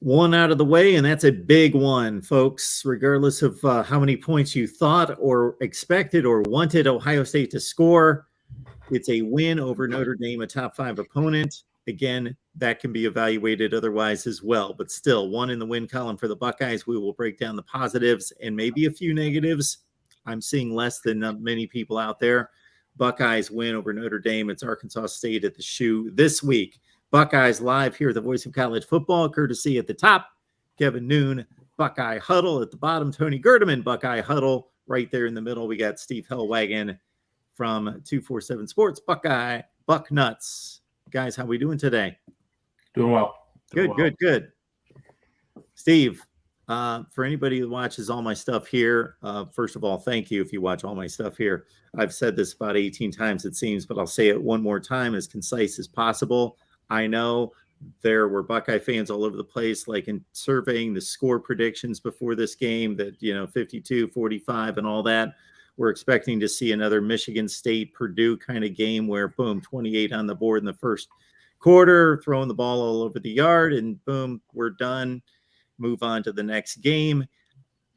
one out of the way, and that's a big one, folks. Regardless of how many points you thought or expected or wanted Ohio State to score, it's a win over Notre Dame, a top 5 opponent. Again, that can be evaluated otherwise as well, but still one in the win column for the Buckeyes. We will break down the positives and maybe a few negatives. I'm seeing less than many people out there. Buckeyes win over Notre Dame. It's Arkansas State at the Shoe this week. Buckeyes live here at the Voice of College Football, courtesy at the top, Kevin Noon, Buckeye Huddle at the bottom, Tony Gerdeman, Buckeye Huddle. Right there in the middle, we got Steve Hellwagon from 247 Sports, Buckeye Buck Nuts. Guys, how we doing today? Doing well. Good. Steve, for anybody who watches all my stuff here, first of all, thank you if you watch all my stuff here. I've said this about 18 times, it seems, but I'll say it one more time, as concise as possible. I know there were Buckeye fans all over the place, like in surveying the score predictions before this game, that, 52, 45 and all that. We're expecting to see another Michigan State Purdue kind of game where, boom, 28 on the board in the first quarter, throwing the ball all over the yard, and boom, we're done. Move on to the next game.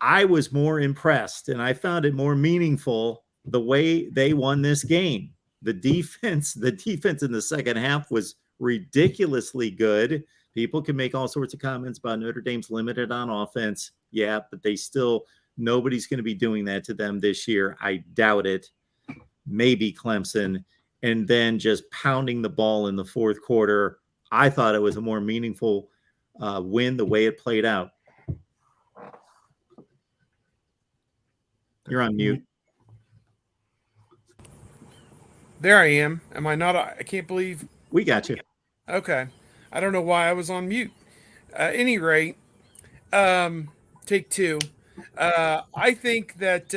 I was more impressed, and I found it more meaningful the way they won this game. The defense in the second half was ridiculously good. People can make all sorts of comments about Notre Dame's limited on offense. Yeah, but nobody's going to be doing that to them this year. I doubt it. Maybe Clemson. And then just pounding the ball in the fourth quarter. I thought it was a more meaningful win the way it played out. You're on mute. There I am. Am I not? I can't believe. We got you. Okay. I don't know why I was on mute. Any rate, take two. I think that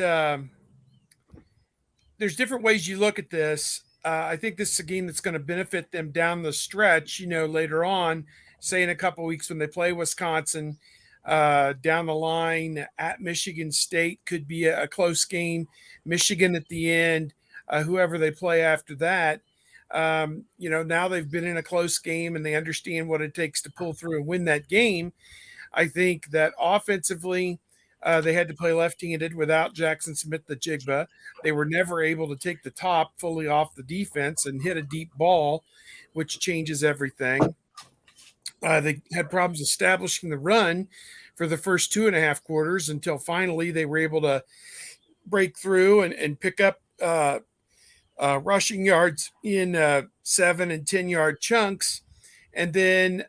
there's different ways you look at this. I think this is a game that's going to benefit them down the stretch, later on, say in a couple of weeks when they play Wisconsin, down the line at Michigan State could be a close game. Michigan at the end, whoever they play after that. Now they've been in a close game and they understand what it takes to pull through and win that game. I think that offensively, they had to play left-handed without Jackson Smith-Njigba. They were never able to take the top fully off the defense and hit a deep ball, which changes everything. They had problems establishing the run for the first 2.5 quarters until finally they were able to break through and pick up rushing yards in 7 and 10-yard chunks. And then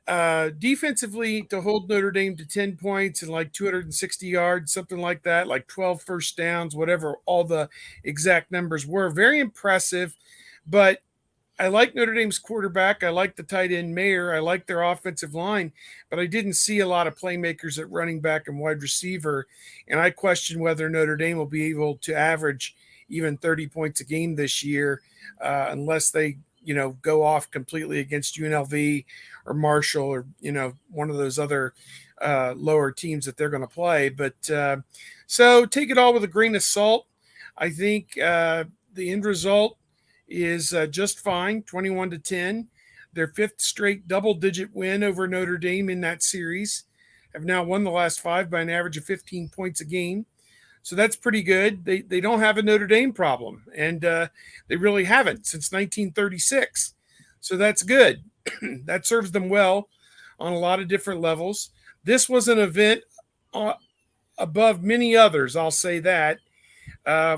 defensively, to hold Notre Dame to 10 points and like 260 yards, something like that, like 12 first downs, whatever all the exact numbers were. Very impressive. But I like Notre Dame's quarterback. I like the tight end Mayer. I like their offensive line. But I didn't see a lot of playmakers at running back and wide receiver. And I question whether Notre Dame will be able to average even 30 points a game this year unless they go off completely against UNLV or Marshall or, one of those other lower teams that they're going to play. But so take it all with a grain of salt. I think the end result is just fine, 21-10. Their 5th straight double-digit win over Notre Dame in that series. Have now won the last 5 by an average of 15 points a game. So that's pretty good. They don't have a Notre Dame problem, and they really haven't since 1936. So that's good. That serves them well on a lot of different levels. This was an event above many others, I'll say that.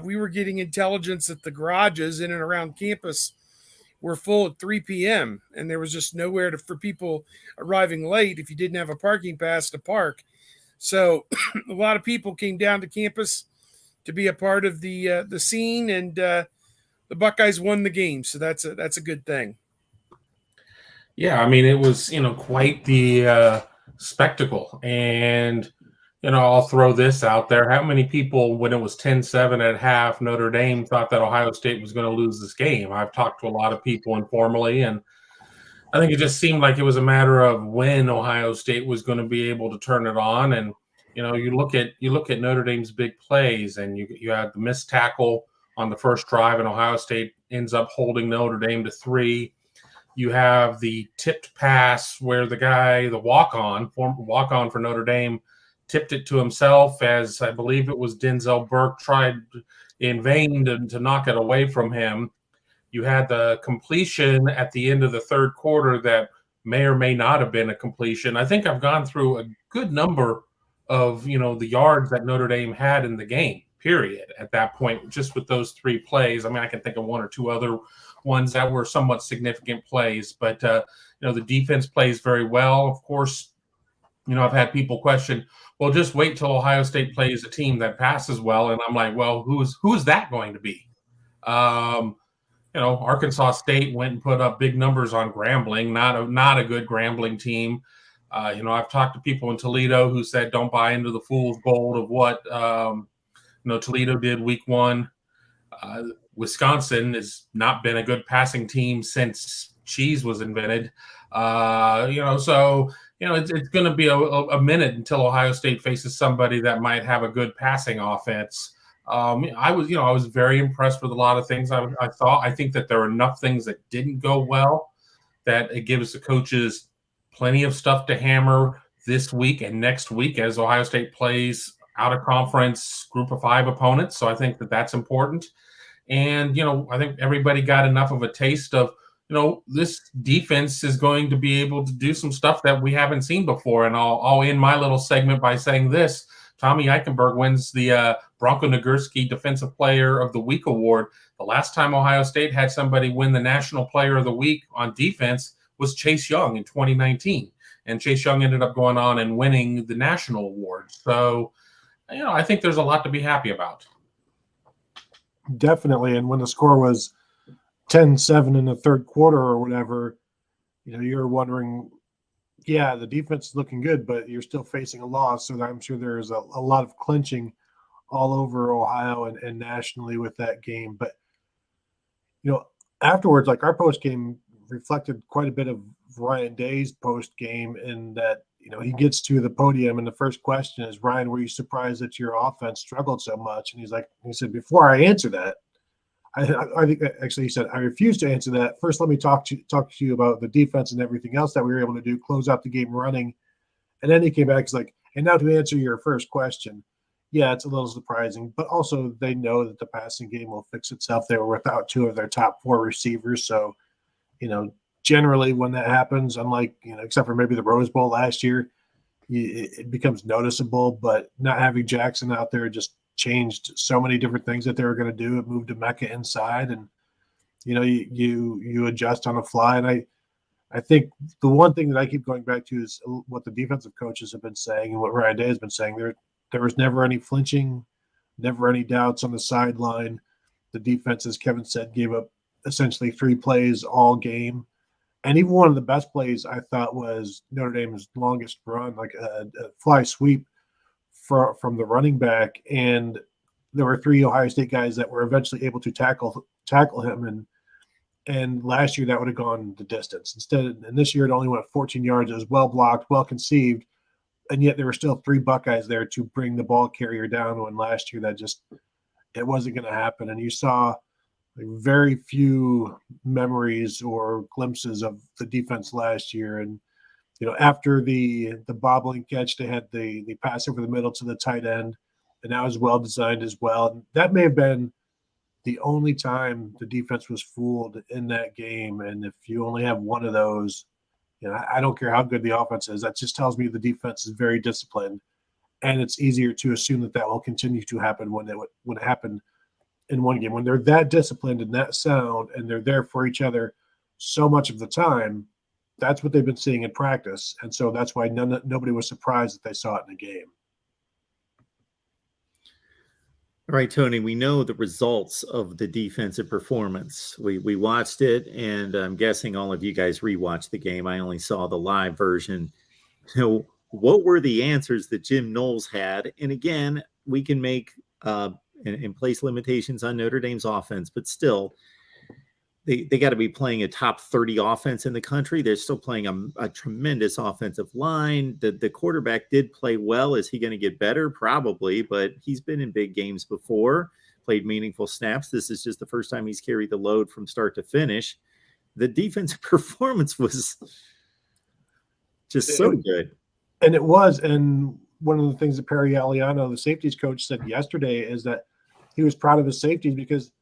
We were getting intelligence that the garages in and around campus were full at 3 p.m., and there was just nowhere for people arriving late if you didn't have a parking pass to park. So a lot of people came down to campus to be a part of the scene, and the Buckeyes won the game. So that's a good thing. Yeah, I mean, it was, quite the spectacle. And, I'll throw this out there. How many people, when it was 10-7 at half, Notre Dame thought that Ohio State was going to lose this game? I've talked to a lot of people informally, and I think it just seemed like it was a matter of when Ohio State was going to be able to turn it on. And, you look at Notre Dame's big plays, and you had the missed tackle on the first drive, and Ohio State ends up holding Notre Dame to 3. You have the tipped pass where the walk-on for Notre Dame, tipped it to himself, as I believe it was Denzel Burke tried in vain to knock it away from him. You had the completion at the end of the third quarter that may or may not have been a completion. I think I've gone through a good number of, the yards that Notre Dame had in the game, period, at that point, just with those 3 plays. I mean, I can think of 1 or 2 other ones that were somewhat significant plays, but, the defense plays very well. Of course, I've had people question, well, just wait till Ohio State plays a team that passes well. And I'm like, well, who's that going to be? Arkansas State went and put up big numbers on Grambling, not a good Grambling team. I've talked to people in Toledo who said don't buy into the fool's gold of what Toledo did week 1. Wisconsin has not been a good passing team since cheese was invented. So it's going to be a minute until Ohio State faces somebody that might have a good passing offense. I was very impressed with a lot of things I saw. I think that there are enough things that didn't go well that it gives the coaches plenty of stuff to hammer this week and next week as Ohio State plays out of conference group of 5 opponents. So I think that that's important. And, I think everybody got enough of a taste of, this defense is going to be able to do some stuff that we haven't seen before. And I'll end my little segment by saying this. Tommy Eichenberg wins the Bronco Nagurski Defensive Player of the Week award. The last time Ohio State had somebody win the National Player of the Week on defense was Chase Young in 2019. And Chase Young ended up going on and winning the national award. So, I think there's a lot to be happy about. Definitely. And when the score was 10-7 in the third quarter or whatever, you're wondering, yeah, the defense is looking good, but you're still facing a loss. So I'm sure there's a lot of clinching all over Ohio and nationally with that game. But, afterwards, like our post game reflected quite a bit of Ryan Day's post game in that, he gets to the podium and the first question is, Ryan, were you surprised that your offense struggled so much? And he said, before I answer that, I think actually he said, I refuse to answer that. First, let me talk to you about the defense and everything else that we were able to do, close out the game running. And then he came back, he's like, and now to answer your first question, yeah, it's a little surprising, but also they know that the passing game will fix itself. They were without 2 of their top 4 receivers. So, generally when that happens, unlike, except for maybe the Rose Bowl last year, it becomes noticeable, but not having Jackson out there just changed so many different things that they were going to do. It moved to Mecca inside and, you adjust on the fly. And I think the one thing that I keep going back to is what the defensive coaches have been saying and what Ryan Day has been saying. There was never any flinching, never any doubts on the sideline. The defense, as Kevin said, gave up essentially 3 plays all game. And even one of the best plays I thought was Notre Dame's longest run, like a fly sweep from the running back. And there were 3 Ohio State guys that were eventually able to tackle him. And last year that would have gone the distance. And this year it only went 14 yards. It was well blocked, well conceived. And yet there were still 3 Buckeyes there to bring the ball carrier down when last year it wasn't going to happen. And you saw very few memories or glimpses of the defense last year. And, after the bobbling catch, they had the pass over the middle to the tight end, and that was well designed as well. And that may have been the only time the defense was fooled in that game. And if you only have one of those, I don't care how good the offense is, that just tells me the defense is very disciplined. And it's easier to assume that will continue to happen when it happened in one game. When they're that disciplined and that sound and they're there for each other so much of the time, that's what they've been seeing in practice. And so that's why nobody was surprised that they saw it in the game. All right, Tony, we know the results of the defensive performance. We watched it, and I'm guessing all of you guys rewatched the game. I only saw the live version. What were the answers that Jim Knowles had? And again, we can make and place limitations on Notre Dame's offense, but still, they got to be playing a top 30 offense in the country. They're still playing a tremendous offensive line. The quarterback did play well. Is he going to get better? Probably, but he's been in big games before, played meaningful snaps. This is just the first time he's carried the load from start to finish. the defensive performance was just so good. And it was. And one of the things that Perry Aliano, the safeties coach, said yesterday is that he was proud of his safeties because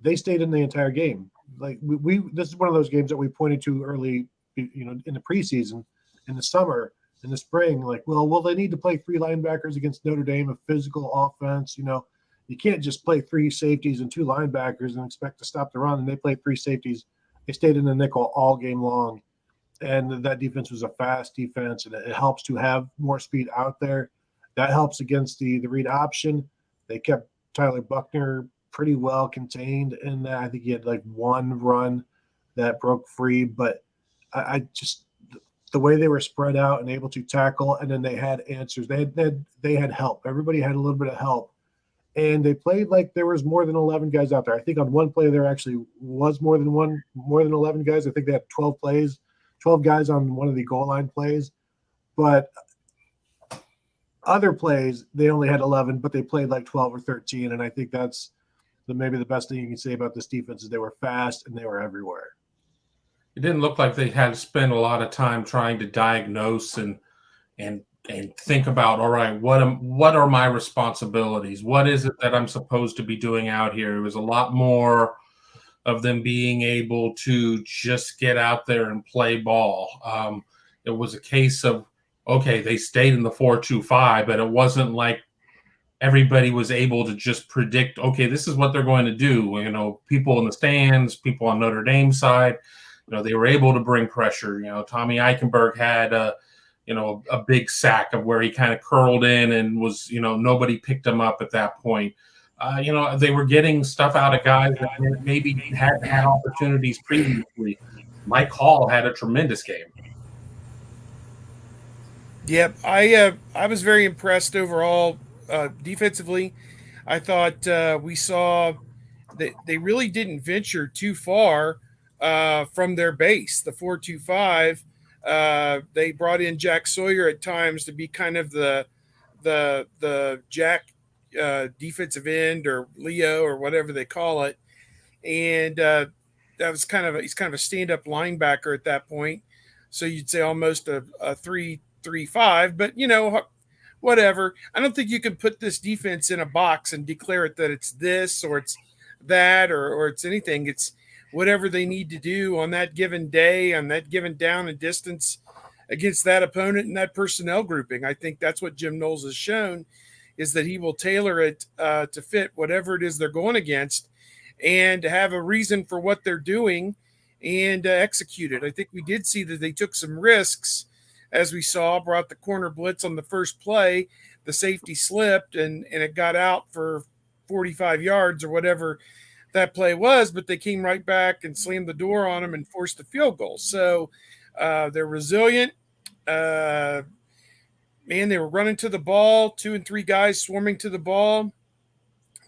they stayed in the entire game. Like we this is one of those games that we pointed to early, in the preseason, in the summer, in the spring. Like, well, they need to play 3 linebackers against Notre Dame, a physical offense. You can't just play 3 safeties and 2 linebackers and expect to stop the run. And they played 3 safeties. They stayed in the nickel all game long. And that defense was a fast defense, and it helps to have more speed out there. That helps against the read option. They kept Tyler Buckner pretty well contained in that. I think he had like 1 run that broke free, but I just the way they were spread out and able to tackle, and then they had answers. They had help. Everybody had a little bit of help, and they played like there was more than 11 guys out there. I think on one play there actually was more than 11 guys. I think they had 12 guys on one of the goal line plays, but other plays they only had 11, but they played like 12 or 13. And I think that's maybe the best thing you can say about this defense is they were fast and they were everywhere. It didn't look like they had to spend a lot of time trying to diagnose and think about, all right, what are my responsibilities? What is it that I'm supposed to be doing out here? It was a lot more of them being able to just get out there and play ball. It was a case of, okay, they stayed in the 4-2-5, but it wasn't like everybody was able to just predict, okay, this is what they're going to do. People in the stands, people on Notre Dame side, they were able to bring pressure. Tommy Eichenberg had a big sack of where he kind of curled in and was, nobody picked him up at that point. They were getting stuff out of guys that maybe had opportunities previously. Mike Hall had a tremendous game. Yep, I was very impressed overall defensively. I thought we saw that they really didn't venture too far from their base, the 4-2-5. They brought in Jack Sawyer at times to be kind of the Jack defensive end or Leo or whatever they call it, and that was he's kind of a stand-up linebacker at that point. So you'd say almost a 3-3-5, but whatever. I don't think you can put this defense in a box and declare it that it's this or it's that or it's anything. It's whatever they need to do on that given day, on that given down and distance against that opponent and that personnel grouping. I think that's what Jim Knowles has shown, is that he will tailor it to fit whatever it is they're going against and have a reason for what they're doing and execute it. I think we did see that they took some risks, as we saw, brought the corner blitz on the first play. The safety slipped and it got out for 45 yards or whatever that play was, but they came right back and slammed the door on them and forced the field goal. So they're resilient. They were running to the ball, 2 and 3 guys swarming to the ball.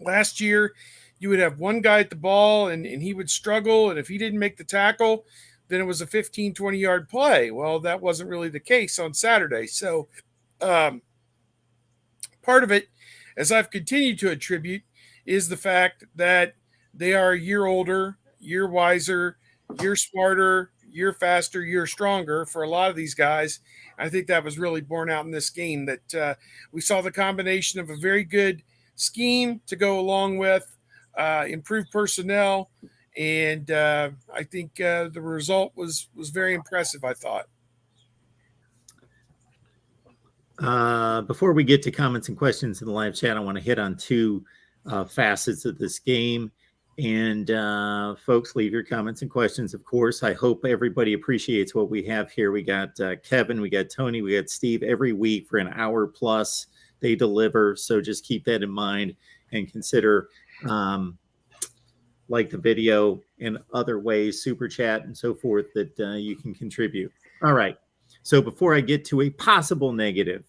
Last year, you would have one guy at the ball and he would struggle. And if he didn't make the tackle, then it was a 15, 20-yard play. Well, that wasn't really the case on Saturday. So part of it, as I've continued to attribute, is the fact that they are a year older, year wiser, year smarter, year faster, year stronger for a lot of these guys. I think that was really borne out in this game, that we saw the combination of a very good scheme to go along with improved personnel. And I think the result was very impressive, I thought. Before we get to comments and questions in the live chat, I want to hit on 2 facets of this game. And folks, leave your comments and questions, of course. I hope everybody appreciates what we have here. We got Kevin, we got Tony, we got Steve every week for an hour plus. They deliver. So just keep that in mind and consider like the video and other ways, super chat and so forth, that you can contribute. All right. So before I get to a possible negative,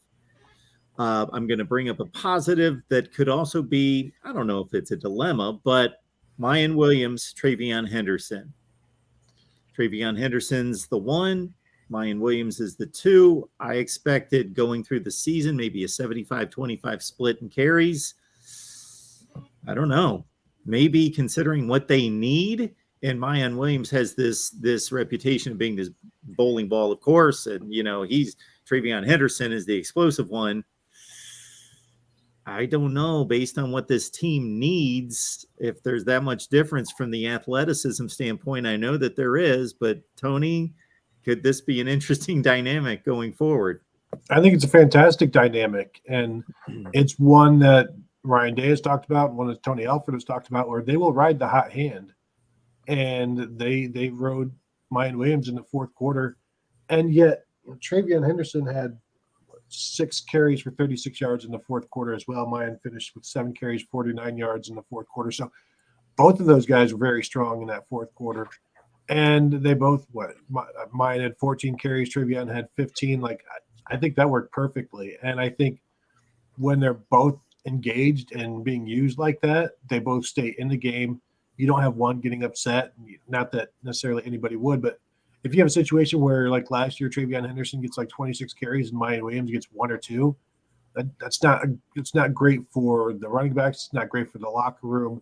I'm going to bring up a positive that could also be, I don't know if it's a dilemma, but Mayan Williams, Travion Henderson. Travion Henderson's the 1. Mayan Williams is the 2. I expected going through the season, maybe a 75-25 split in carries. I don't know. Maybe considering what they need and Mayan Williams has this reputation of being this bowling ball, of course, and he's Travion Henderson is the explosive one. I don't know, based on what this team needs, if there's that much difference from the athleticism standpoint. I know that there is, but Tony, could this be an interesting dynamic going forward? I think it's a fantastic dynamic, and it's one that Ryan Day has talked about, one that Tony Alford has talked about, where they will ride the hot hand. And they rode Mayan Williams in the fourth quarter. And yet Travion Henderson had 6 carries for 36 yards in the fourth quarter as well. Mayan finished with 7 carries, 49 yards in the fourth quarter. So both of those guys were very strong in that fourth quarter. And they both, Mayan had 14 carries, Travion had 15. Like, I think that worked perfectly. And I think when they're both engaged and being used like that, they both stay in the game. You don't have one getting upset. Not that necessarily anybody would, but if you have a situation where, like last year, Travion Henderson gets like 26 carries and Mayan Williams gets 1 or 2, it's not great for the running backs. It's not great for the locker room.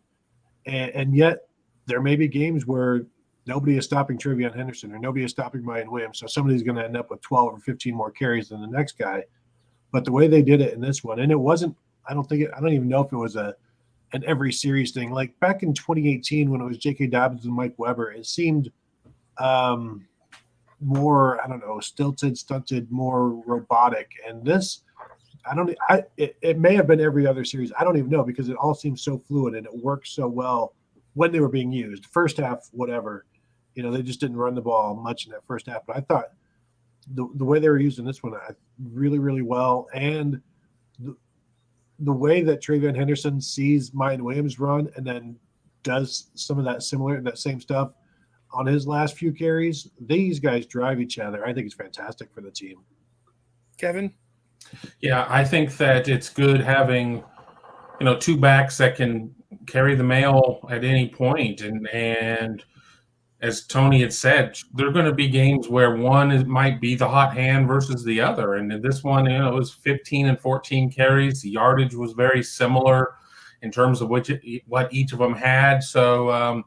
And yet there may be games where nobody is stopping Travion Henderson or nobody is stopping Mayan Williams. So somebody's going to end up with 12 or 15 more carries than the next guy. But the way they did it in this one, and it wasn't, I don't even know if it was an every series thing. Like back in 2018 when it was J.K. Dobbins and Mike Weber, it seemed more, stilted, stunted, more robotic. And this, it may have been every other series. I don't even know, because it all seems so fluid and it worked so well when they were being used. First half, whatever, they just didn't run the ball much in that first half. But I thought the way they were using this one, really, really well. And the way that Travion Henderson sees Mayan Williams run and then does some of that same stuff on his last few carries, these guys drive each other. I think it's fantastic for the team. Kevin? Yeah, I think that it's good having, 2 backs that can carry the mail at any point. And as Tony had said, there are going to be games where one might be the hot hand versus the other. And in this one, it was 15 and 14 carries. The yardage was very similar in terms of what each of them had. So,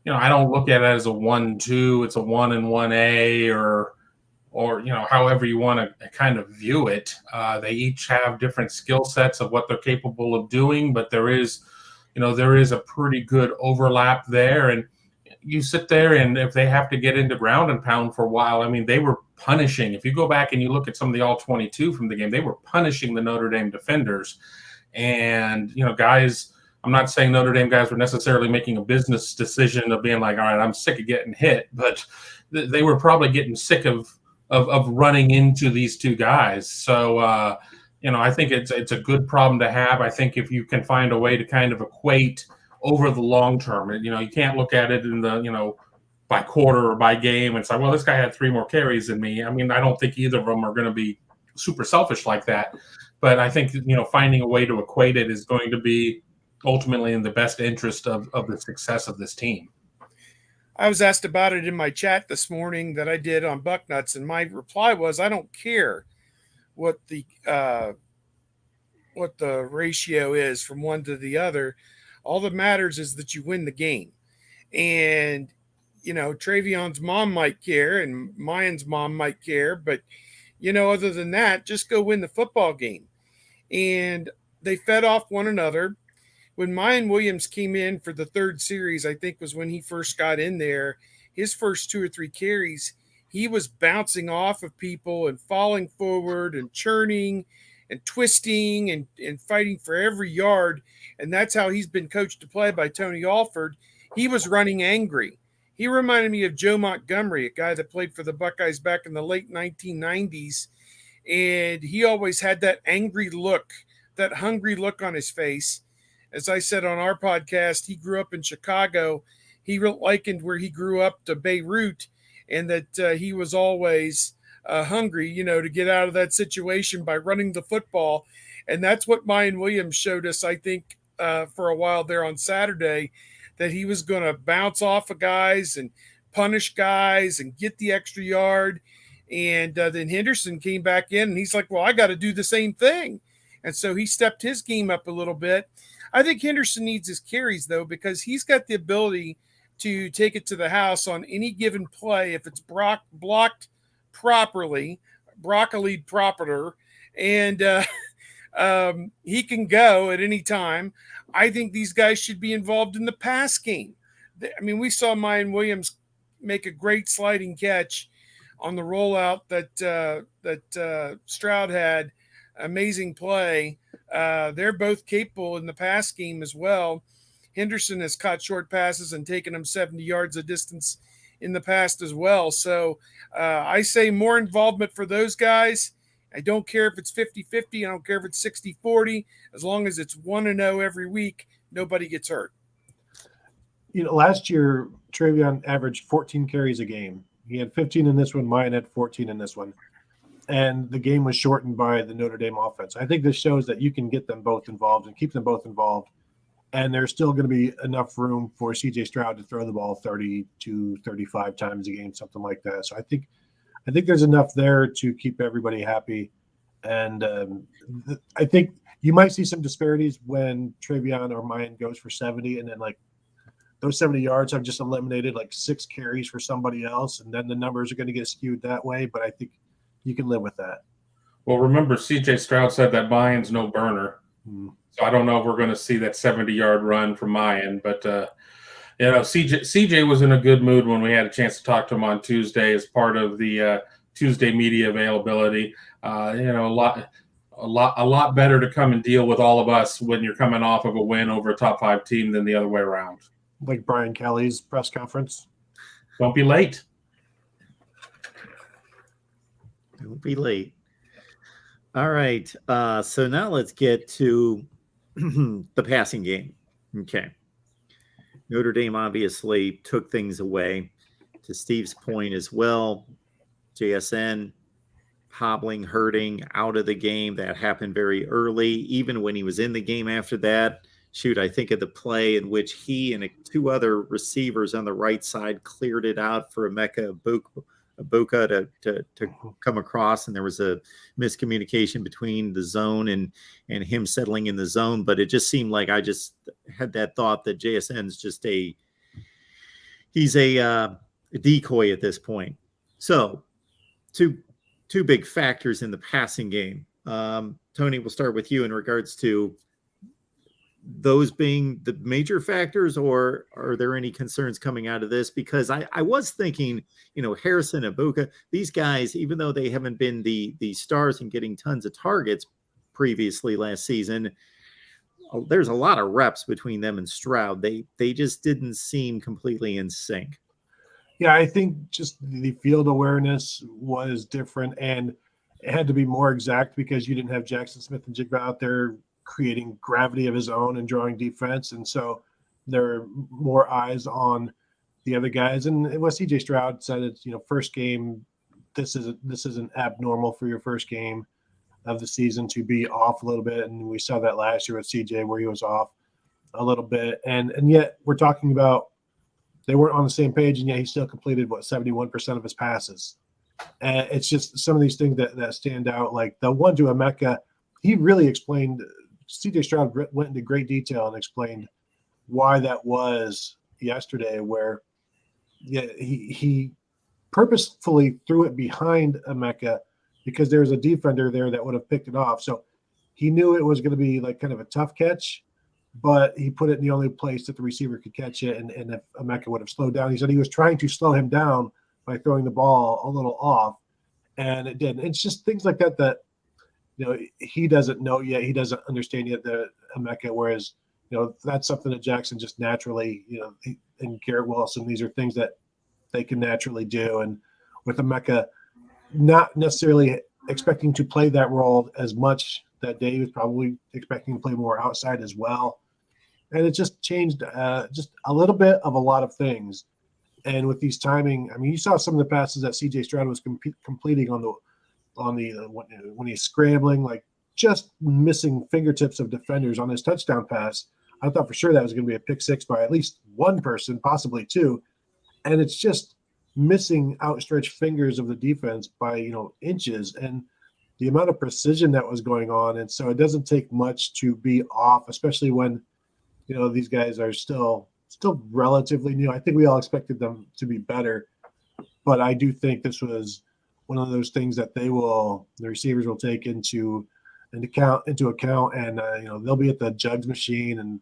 I don't look at it as a 1-2. It's a 1 and 1A or however you want to kind of view it. They each have different skill sets of what they're capable of doing, but there is a pretty good overlap there. And you sit there, and if they have to get into ground and pound for a while, I mean, they were punishing. If you go back and you look at some of the all-22 from the game, they were punishing the Notre Dame defenders. And, guys, I'm not saying Notre Dame guys were necessarily making a business decision of being like, all right, I'm sick of getting hit, but they were probably getting sick of running into these 2 guys. So, I think it's a good problem to have. I think if you can find a way to kind of equate over the long term, you can't look at it in the, by quarter or by game and say, well, this guy had 3 more carries than me. I mean, I don't think either of them are going to be super selfish like that. But I think, finding a way to equate it is going to be ultimately in the best interest of the success of this team. I was asked about it in my chat this morning that I did on Bucknuts, and my reply was, I don't care what the ratio is from one to the other. All that matters is that you win the game. And, Travion's mom might care and Mayan's mom might care, but, other than that, just go win the football game. And they fed off one another. When Mayan Williams came in for the third series, I think was when he first got in there, his first 2 or 3 carries, he was bouncing off of people and falling forward and churning and twisting and fighting for every yard. And that's how he's been coached to play by Tony Alford. He was running angry. He reminded me of Joe Montgomery, a guy that played for the Buckeyes back in the late 1990s. And he always had that angry look, that hungry look on his face. As I said on our podcast, he grew up in Chicago. He likened where he grew up to Beirut, and that he was always hungry, to get out of that situation by running the football. And that's what Mayan Williams showed us, I think, for a while there on Saturday, that he was going to bounce off of guys and punish guys and get the extra yard. And then Henderson came back in, and he's like, well, I got to do the same thing. And so he stepped his game up a little bit. I think Henderson needs his carries, though, because he's got the ability to take it to the house on any given play if it's blocked properly, broccoli proper, and he can go at any time. I think these guys should be involved in the pass game. I mean, we saw Mayan Williams make a great sliding catch on the rollout that Stroud had. Amazing play. They're both capable in the pass game as well. Henderson has caught short passes and taken them 70 yards a distance in the past as well. So I say more involvement for those guys. I don't care if it's 50-50. I don't care if it's 60-40. As long as it's 1-0 every week, nobody gets hurt. Last year, Travion averaged 14 carries a game. He had 15 in this one. Mine had 14 in this one. And the game was shortened by the Notre Dame offense. I think this shows that you can get them both involved and keep them both involved. And there's still going to be enough room for C.J. Stroud to throw the ball 30 to 35 times a game, something like that. So I think there's enough there to keep everybody happy. And I think you might see some disparities when Travion or Mayan goes for 70, and then like those 70 yards have just eliminated like 6 carries for somebody else, and then the numbers are going to get skewed that way. But I think you can live with that. Well, remember, C.J. Stroud said that Mayan's no burner. So I don't know if we're going to see that 70-yard run from Mayan, but CJ was in a good mood when we had a chance to talk to him on Tuesday as part of the Tuesday media availability. A lot better to come and deal with all of us when you're coming off of a win over a top 5 team than the other way around. Like Brian Kelly's press conference. Don't be late. Don't be late. All right. So now let's get to the passing game. Okay. Notre Dame obviously took things away. To Steve's point as well, JSN hobbling, hurting, out of the game. That happened very early. Even when he was in the game after that, I think of the play in which he and 2 other receivers on the right side cleared it out for Emeka Egbuka to come across, and there was a miscommunication between the zone and him settling in the zone. But it just seemed like I just had that thought that JSN's just he's a decoy at this point. So two big factors in the passing game. Tony, we'll start with you in regards to those being the major factors, or are there any concerns coming out of this? Because I was thinking, Harrison, Egbuka, these guys, even though they haven't been the stars and getting tons of targets previously last season, there's a lot of reps between them and Stroud. They just didn't seem completely in sync. Yeah, I think just the field awareness was different, and it had to be more exact because you didn't have Jackson Smith-Njigba out there creating gravity of his own and drawing defense. And so there are more eyes on the other guys. And what CJ Stroud said, it's, first game, this isn't abnormal for your first game of the season to be off a little bit. And we saw that last year with CJ where he was off a little bit. And yet we're talking about they weren't on the same page, and yet he still completed 71% of his passes. And it's just some of these things that stand out. Like the one to Emeka, he really explained – C.J. Stroud went into great detail and explained why that was yesterday, where he purposefully threw it behind Emeka because there was a defender there that would have picked it off. So he knew it was going to be like kind of a tough catch, but he put it in the only place that the receiver could catch it. And if Emeka would have slowed down, he said he was trying to slow him down by throwing the ball a little off, and it didn't. It's just things like that he doesn't know yet. He doesn't understand yet the Emeka, whereas, that's something that Jackson just naturally, and Garrett Wilson, these are things that they can naturally do. And with Emeka, not necessarily expecting to play that role as much that day, he was probably expecting to play more outside as well. And it just changed just a little bit of a lot of things. And with these timing, I mean, you saw some of the passes that C.J. Stroud was completing when he's scrambling, like just missing fingertips of defenders on his touchdown pass. I thought for sure that was going to be a pick six by at least one person, possibly two. And it's just missing outstretched fingers of the defense by, inches, and the amount of precision that was going on. And so it doesn't take much to be off, especially when, these guys are still still relatively new. I think we all expected them to be better, but I do think this was one of those things that the receivers will take into account, and they'll be at the jugs machine, and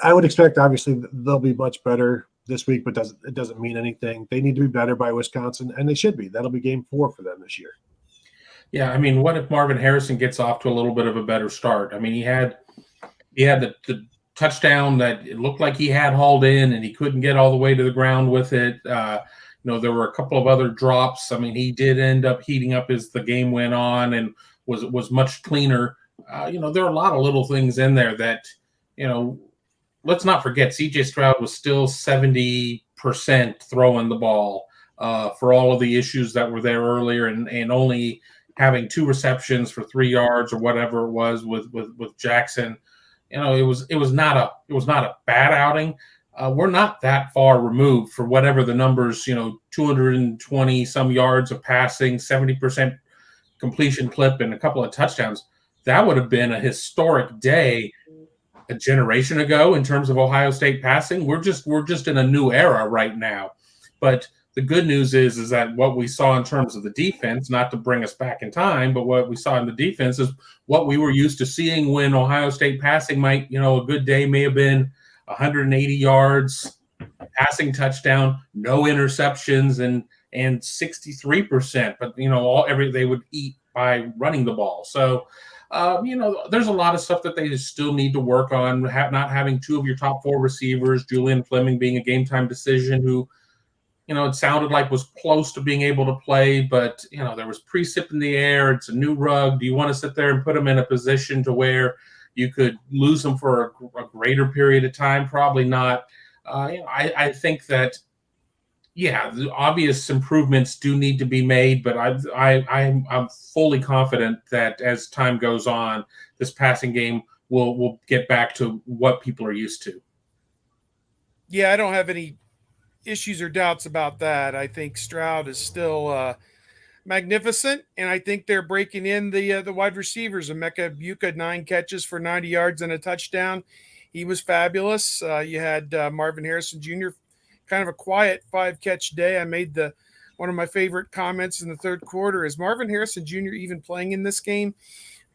I would expect obviously they'll be much better this week, but it doesn't mean anything. They need to be better by Wisconsin, and they should be. That'll be game 4 for them this year. Yeah, I mean, what if Marvin Harrison gets off to a little bit of a better start? I mean, he had the touchdown that it looked like he had hauled in, and he couldn't get all the way to the ground with it. There were a couple of other drops. I mean, he did end up heating up as the game went on and was much cleaner. There are a lot of little things in there that, let's not forget, C.J. Stroud was still 70% throwing the ball for all of the issues that were there earlier, and only having 2 receptions for 3 yards or whatever it was with Jackson. It was not a bad outing. We're not that far removed for whatever the numbers, 220 some yards of passing, 70% completion clip, and a couple of touchdowns. That would have been a historic day a generation ago in terms of Ohio State passing. We're just in a new era right now. But the good news is that what we saw in terms of the defense, not to bring us back in time, but what we saw in the defense is what we were used to seeing when Ohio State passing might, a good day may have been 180 yards, passing touchdown, no interceptions, and 63%. But they would eat by running the ball. So there's a lot of stuff that they still need to work on. Not having 2 of your top 4 receivers, Julian Fleming being a game time decision, who it sounded like was close to being able to play, but there was precip in the air. It's a new rug. Do you want to sit there and put him in a position to where you could lose him for a greater period of time? Probably not. I think that, the obvious improvements do need to be made, but I'm fully confident that as time goes on, this passing game will get back to what people are used to. Yeah, I don't have any issues or doubts about that. I think Stroud is still magnificent, and I think they're breaking in the wide receivers. Emeka Buka, 9 catches for 90 yards and a touchdown. He was fabulous. You had Marvin Harrison Jr., kind of a quiet 5-catch day. I made one of my favorite comments in the third quarter is Marvin Harrison Jr. even playing in this game,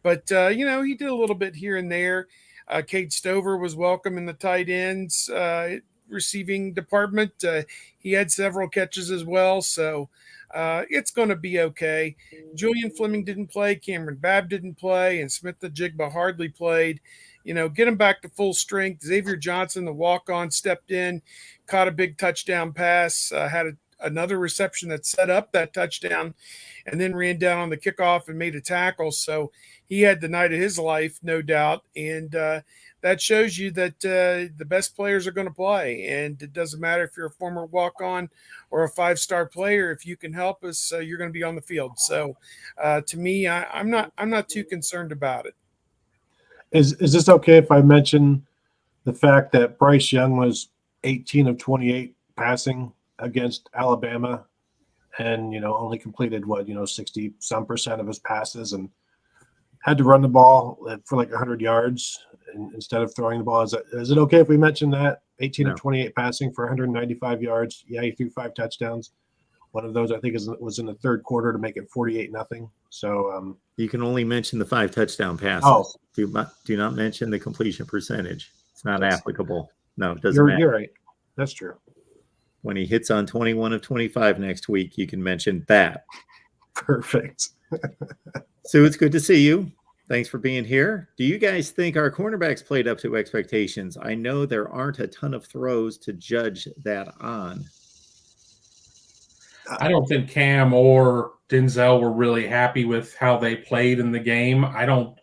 but he did a little bit here and there. Cade Stover was welcome in the tight ends receiving department. He had several catches as well, so it's going to be okay. Julian Fleming didn't play, Cameron Babb didn't play, and Smith the Jigba hardly played. Get him back to full strength. Xavier Johnson, the walk-on, stepped in, caught a big touchdown pass, had another reception that set up that touchdown, and then ran down on the kickoff and made a tackle. So he had the night of his life, no doubt, and that shows you that the best players are going to play, and it doesn't matter if you're a former walk-on or a 5-star player. If you can help us, you're going to be on the field. So to me, I'm not too concerned about it. Is this okay if I mention the fact that Bryce Young was 18 of 28 passing against Alabama, and only completed 60-some% of his passes, and had to run the ball for like 100 yards instead of throwing the ball? Is it okay if we mention that? 18 of 28 passing for 195 yards. Yeah, he threw 5 touchdowns. One of those, I think, was in the third quarter to make it 48-0. So you can only mention the 5 touchdown passes. Oh. Do not mention the completion percentage. It's not applicable. No, it doesn't matter. You're right. That's true. When he hits on 21 of 25 next week, you can mention that. Perfect. Sue, it's good to see you. Thanks for being here. Do you guys think our cornerbacks played up to expectations? I know there aren't a ton of throws to judge that on. I don't think Cam or Denzel were really happy with how they played in the game. I don't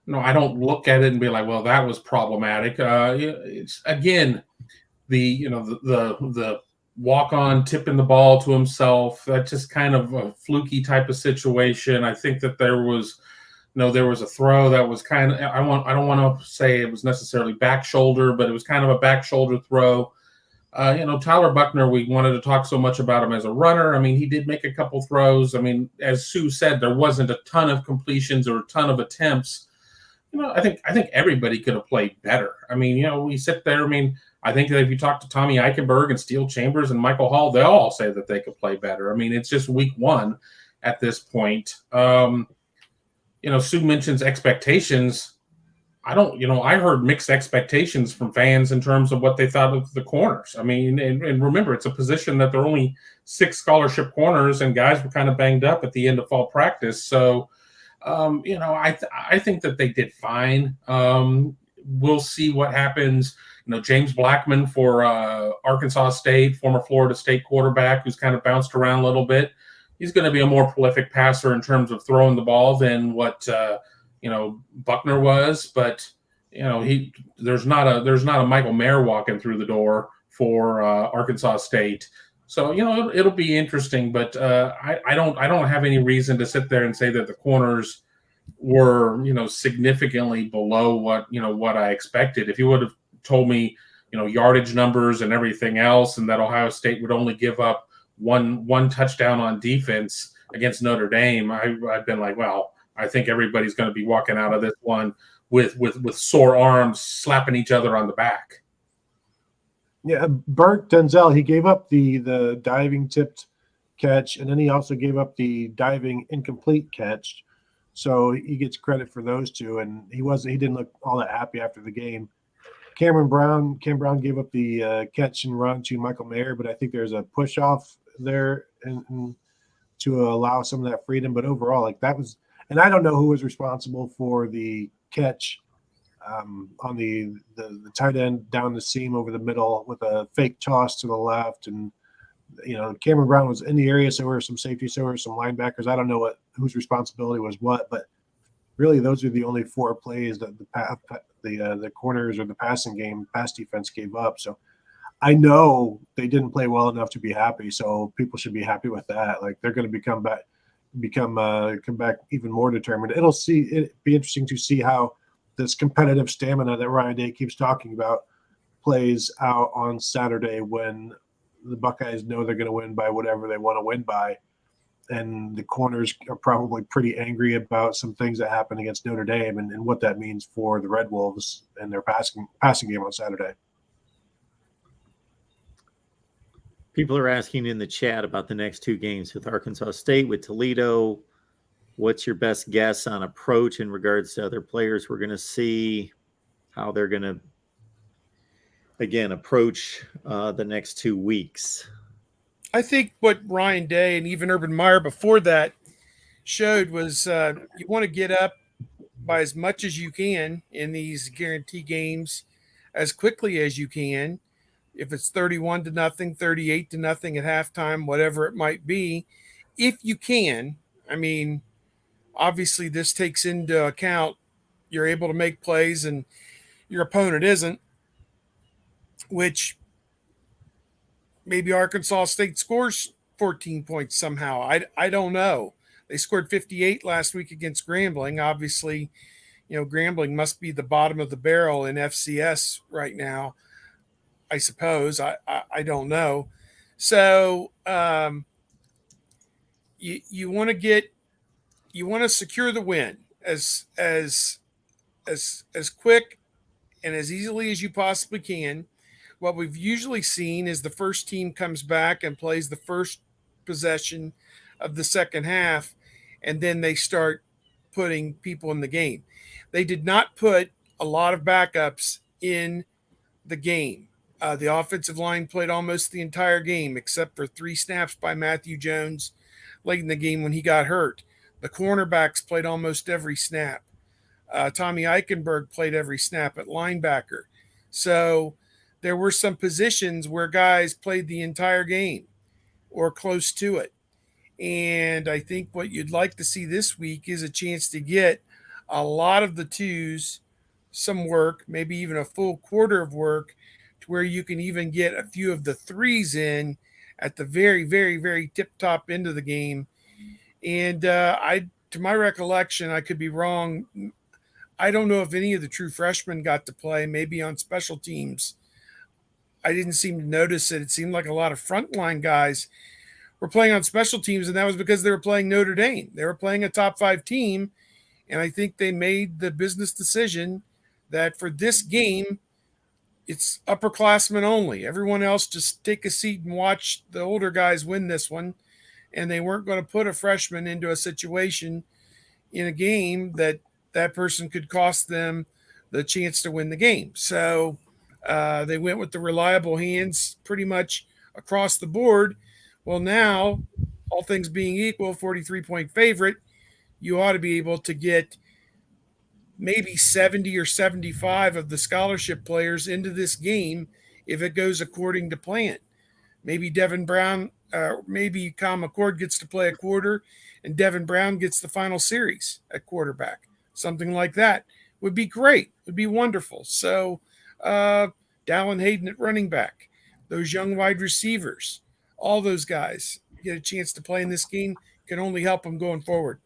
look at it and be like, well, that was problematic. It's again, the walk-on tipping the ball to himself. That's just kind of a fluky type of situation. I think that there was a throw that was kind of, I don't want to say it was necessarily back shoulder, but it was kind of a back shoulder throw. Tyler Buckner, we wanted to talk so much about him as a runner. I mean, he did make a couple throws. I mean, as Sue said, there wasn't a ton of completions or a ton of attempts, I think everybody could have played better. I mean, we sit there. I mean, I think that if you talk to Tommy Eichenberg and Steele Chambers and Michael Hall, they'll all say that they could play better. I mean, it's just week one at this point. Sue mentions expectations. I heard mixed expectations from fans in terms of what they thought of the corners. I mean, and remember, it's a position that there are only 6 scholarship corners, and guys were kind of banged up at the end of fall practice. So, I think that they did fine. We'll see what happens. James Blackman for Arkansas State, former Florida State quarterback, who's kind of bounced around a little bit. He's going to be a more prolific passer in terms of throwing the ball than what Buckner was, but there's not a Michael Mayer walking through the door for Arkansas State. So it'll be interesting, but I don't have any reason to sit there and say that the corners were significantly below what I expected. If you would have told me yardage numbers and everything else, and that Ohio State would only give up one touchdown on defense against Notre Dame, I've been like, well, I think everybody's going to be walking out of this one with sore arms, slapping each other on the back. Yeah, Bert Denzel, he gave up the diving tipped catch, and then he also gave up the diving incomplete catch. So he gets credit for those two, and he didn't look all that happy after the game. Cam Brown gave up the catch and run to Michael Mayer, but I think there's a push off there and to allow some of that freedom. But overall, that was. And I don't know who was responsible for the catch on the tight end down the seam over the middle with a fake toss to the left. And, Cameron Brown was in the area, so there were some safeties, so there were some linebackers. I don't know whose responsibility was what, but really those are the only 4 plays that the corners or the pass defense gave up. So I know they didn't play well enough to be happy, so people should be happy with that. They're going to come back even more determined. It'll be interesting to see how this competitive stamina that Ryan Day keeps talking about plays out on Saturday when the Buckeyes know they're going to win by whatever they want to win by, and the corners are probably pretty angry about some things that happened against Notre Dame and what that means for the Red Wolves and their passing game on Saturday. People are asking in the chat about the next 2 games with Arkansas State, with Toledo. What's your best guess on approach in regards to other players we're going to see, how they're going to, again, approach the next 2 weeks? I think what Ryan Day and even Urban Meyer before that showed was you want to get up by as much as you can in these guarantee games as quickly as you can. If it's 31-0, 38-0 at halftime, whatever it might be, if you can. I mean, obviously this takes into account you're able to make plays and your opponent isn't, which maybe Arkansas State scores 14 points somehow. I don't know. They scored 58 last week against Grambling. Obviously, Grambling must be the bottom of the barrel in FCS right now, I suppose. I don't know. So you want to secure the win as quick and as easily as you possibly can. What we've usually seen is the first team comes back and plays the first possession of the second half, and then they start putting people in the game. They did not put a lot of backups in the game. The offensive line played almost the entire game, except for 3 snaps by Matthew Jones late in the game when he got hurt. The cornerbacks played almost every snap. Tommy Eichenberg played every snap at linebacker. So there were some positions where guys played the entire game or close to it. And I think what you'd like to see this week is a chance to get a lot of the 2s, some work, maybe even a full quarter of work, to where you can even get a few of the 3s in at the very, very, very tip-top end of the game. And to my recollection, I could be wrong, I don't know if any of the true freshmen got to play, maybe on special teams. I didn't seem to notice it. It seemed like a lot of frontline guys were playing on special teams, and that was because they were playing Notre Dame. They were playing a top 5 team, And I think they made the business decision that for this game, it's upperclassmen only. Everyone else just take a seat and watch the older guys win this one. And they weren't going to put a freshman into a situation in a game that person could cost them the chance to win the game. So they went with the reliable hands pretty much across the board. Well, now, all things being equal, 43-point favorite, you ought to be able to get maybe 70 or 75 of the scholarship players into this game if it goes according to plan. Maybe Devin Brown, maybe Kyle McCord gets to play a quarter and Devin Brown gets the final series at quarterback. Something like that would be great. Would be wonderful. So Dallin Hayden at running back, those young wide receivers, all those guys get a chance to play in this game, can only help them going forward.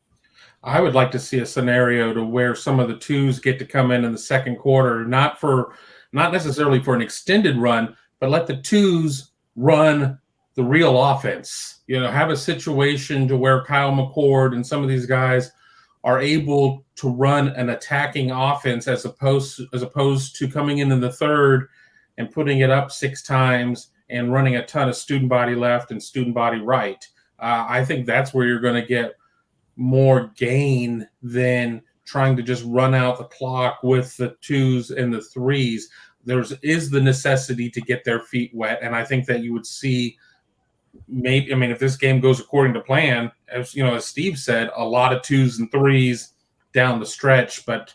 I would like to see a scenario to where some of the twos get to come in the second quarter, not necessarily for an extended run, but let the twos run the real offense. Have a situation to where Kyle McCord and some of these guys are able to run an attacking offense as opposed to coming in the third and putting it up 6 times and running a ton of student body left and student body right. I think that's where you're going to get more gain than trying to just run out the clock with the 2s and the 3s. There is the necessity to get their feet wet, and I think that you would see if this game goes according to plan, as Steve said, a lot of 2s and 3s down the stretch, but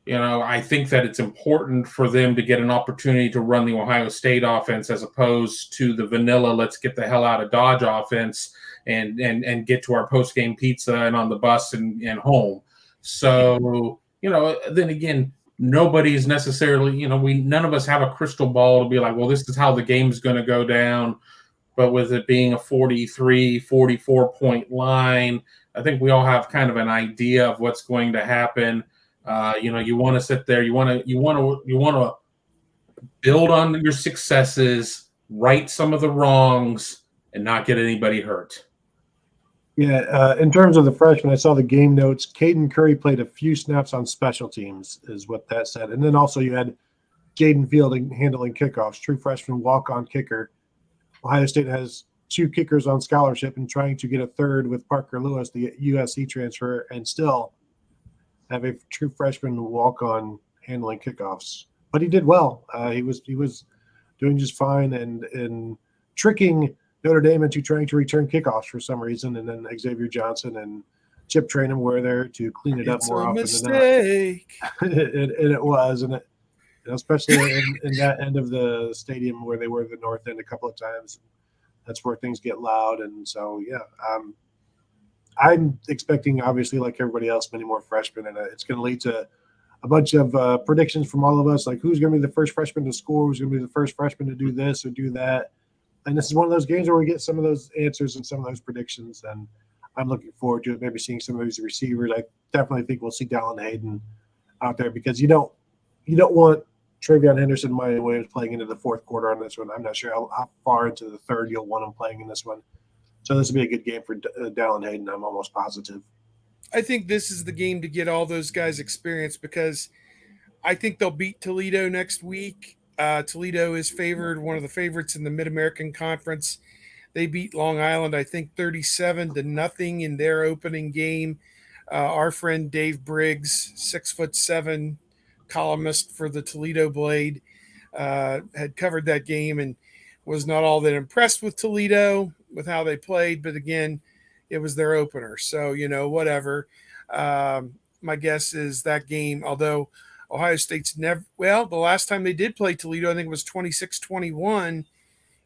I think that it's important for them to get an opportunity to run the Ohio State offense as opposed to the vanilla let's get the hell out of Dodge offense and get to our post-game pizza and on the bus and home. So, then again, nobody's necessarily, none of us have a crystal ball to be like, well, this is how the game's going to go down. But with it being a 43, 44-point line, I think we all have kind of an idea of what's going to happen. You want to sit there, you want to build on your successes, right some of the wrongs, and not get anybody hurt. Yeah, in terms of the freshmen, I saw the game notes. Caden Curry played a few snaps on special teams, is what that said. And then also you had Jaden Fielding handling kickoffs, true freshman walk-on kicker. Ohio State has 2 kickers on scholarship and trying to get a third with Parker Lewis, the USC transfer, and still have a true freshman walk-on handling kickoffs. But he did well. He was doing just fine and tricking Notre Dame into trying to return kickoffs for some reason, and then Xavier Johnson and Chip Trainum were there to clean it up more often than not. And it was, and especially in that end of the stadium where they were at the north end a couple of times. That's where things get loud, and so I'm expecting, obviously, like everybody else, many more freshmen, and it's going to lead to a bunch of predictions from all of us, like who's going to be the first freshman to score, who's going to be the first freshman to do this or do that. And this is one of those games where we get some of those answers and some of those predictions, and I'm looking forward to it, maybe seeing some of these receivers. I definitely think we'll see Dallin Hayden out there because you don't want Travion Henderson, Maya Williams playing into the fourth quarter on this one. I'm not sure how far into the third you'll want him playing in this one. So this will be a good game for Dallin Hayden, I'm almost positive. I think this is the game to get all those guys experience because I think they'll beat Toledo next week. Toledo is favored, one of the favorites in the Mid-American Conference. They beat Long Island, I think, 37-0 in their opening game. Our friend Dave Briggs, 6'7" columnist for the Toledo Blade, had covered that game and was not all that impressed with Toledo with how they played. But again, it was their opener. So, whatever. My guess is that game, although Ohio State's the last time they did play Toledo, I think it was 26-21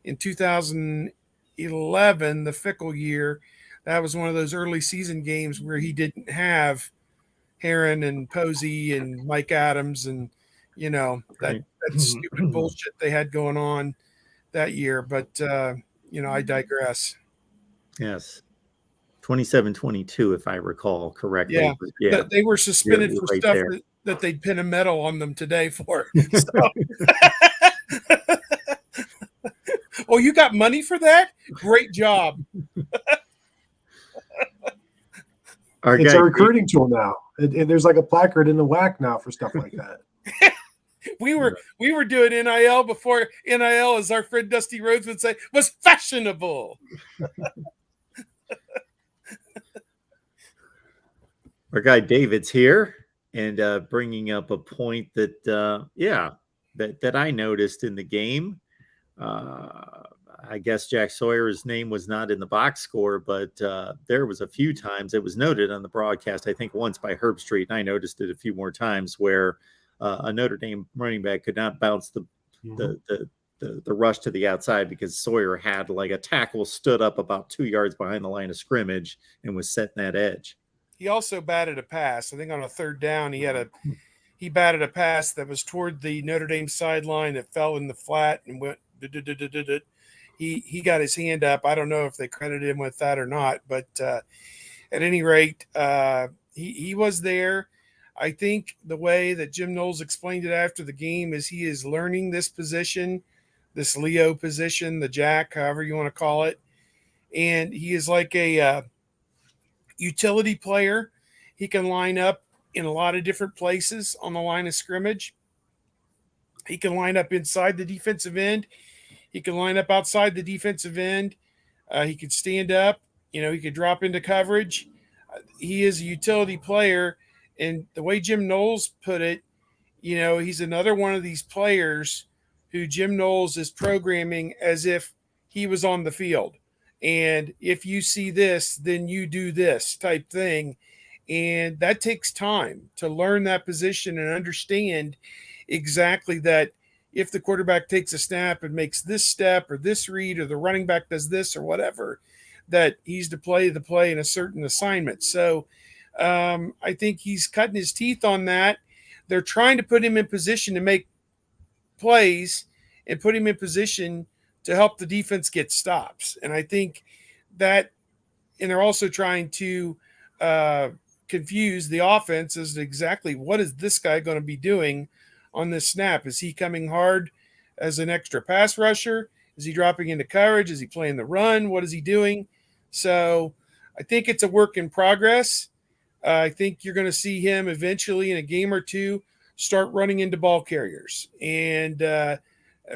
in 2011, the Fickle year. That was one of those early season games where he didn't have Heron and Posey and Mike Adams and, that stupid bullshit they had going on that year. But, I digress. Yes. 27-22, if I recall correctly. Yeah. They were suspended for stuff that they'd pin a medal on them today for. So. Oh, you got money for that? Great job. It's a recruiting tool now. There's like a placard in the WAC now for stuff like that. We were doing NIL before NIL, as our friend Dusty Rhodes would say, was fashionable. Our guy David's here and bringing up a point that that I noticed in the game. I guess Jack Sawyer's name was not in the box score, but there was a few times it was noted on the broadcast. I think once by Herb Street, and I noticed it a few more times where a Notre Dame running back could not bounce the rush to the outside because Sawyer had like a tackle stood up about 2 yards behind the line of scrimmage and was setting that edge. He also batted a pass. I think on a third down, he batted a pass that was toward the Notre Dame sideline that fell in the flat and went. He got his hand up. I don't know if they credited him with that or not, but at any rate, he was there. I think the way that Jim Knowles explained it after the game is he is learning this position, this Leo position, the Jack, however you want to call it. And he is like a utility player. He can line up in a lot of different places on the line of scrimmage. He can line up inside the defensive end. He can line up outside the defensive end. He could stand up. He could drop into coverage. He is a utility player. And the way Jim Knowles put it, he's another one of these players who Jim Knowles is programming as if he was on the field. And if you see this, then you do this type thing. And that takes time to learn that position and understand exactly that if the quarterback takes a snap and makes this step or this read or the running back does this or whatever, that he's to play the play in a certain assignment. So I think he's cutting his teeth on that. They're trying to put him in position to make plays and put him in position to help the defense get stops. And I think that, and they're also trying to confuse the offense as to exactly what is this guy going to be doing on this snap. Is he coming hard as an extra pass rusher? Is he dropping into coverage? Is he playing the run? What is he doing? So I think it's a work in progress. I think you're going to see him eventually in a game or two start running into ball carriers and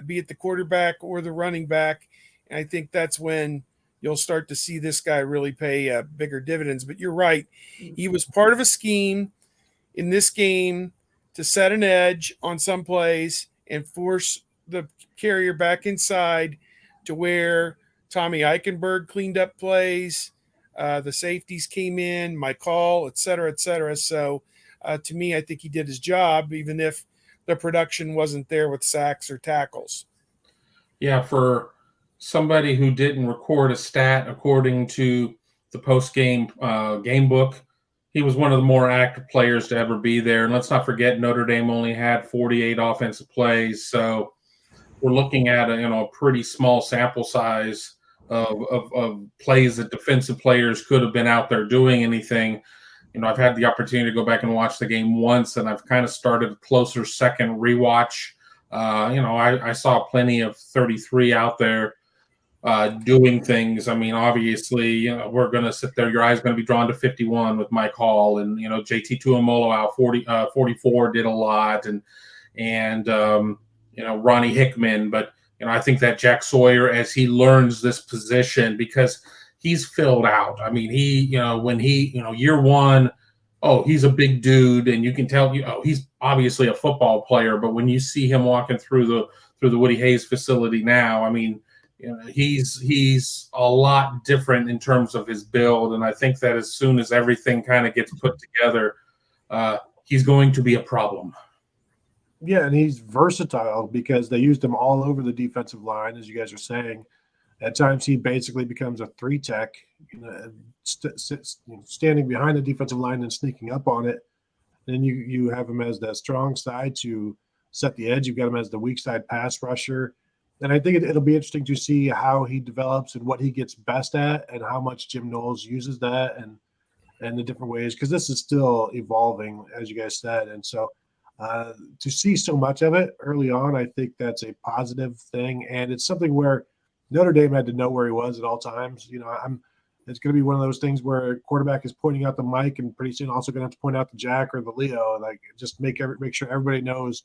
be it the quarterback or the running back. And I think that's when you'll start to see this guy really pay bigger dividends. But you're right. He was part of a scheme in this game to set an edge on some plays and force the carrier back inside to where Tommy Eichenberg cleaned up plays. The safeties came in, my call, et cetera, et cetera. So to me, I think he did his job, even if the production wasn't there with sacks or tackles. Yeah, for somebody who didn't record a stat according to the post-game game book, he was one of the more active players to ever be there. And let's not forget, Notre Dame only had 48 offensive plays. So we're looking at a pretty small sample size of plays that defensive players could have been out there doing anything. I've had the opportunity to go back and watch the game once, and I've kind of started a closer second rewatch. I saw plenty of 33 out there doing things. I mean, obviously, we're going to sit there. Your eye's going to be drawn to 51 with Mike Hall, and JT Tuamolo out 44 did a lot, and Ronnie Hickman. But I think that Jack Sawyer, as he learns this position, because he's filled out. I mean, when year one, he's a big dude, and you can tell he's obviously a football player. But when you see him walking through the Woody Hayes facility now, I mean, he's a lot different in terms of his build. And I think that as soon as everything kind of gets put together, he's going to be a problem. Yeah, and he's versatile because they used him all over the defensive line, as you guys are saying. At times, he basically becomes a three tech, standing behind the defensive line and sneaking up on it. Then you have him as that strong side to set the edge. You've got him as the weak side pass rusher. And I think it'll be interesting to see how he develops and what he gets best at and how much Jim Knowles uses that and the different ways, because this is still evolving, as you guys said. And so to see so much of it early on, I think that's a positive thing. And it's something where Notre Dame had to know where he was at all times. it's going to be one of those things where a quarterback is pointing out the mic and pretty soon also going to have to point out the Jack or the Leo, like just make sure everybody knows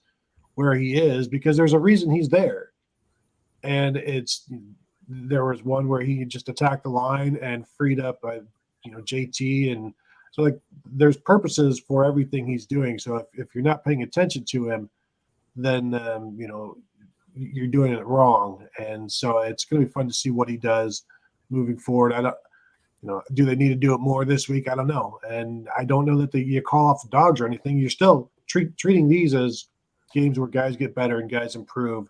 where he is, because there's a reason he's there. And there was one where he just attacked the line and freed up JT. And so like there's purposes for everything he's doing. So if you're not paying attention to him, then, you're doing it wrong. And so it's going to be fun to see what he does moving forward. Do they need to do it more this week? I don't know. And I don't know that you call off the dogs or anything. You're still treating these as games where guys get better and guys improve,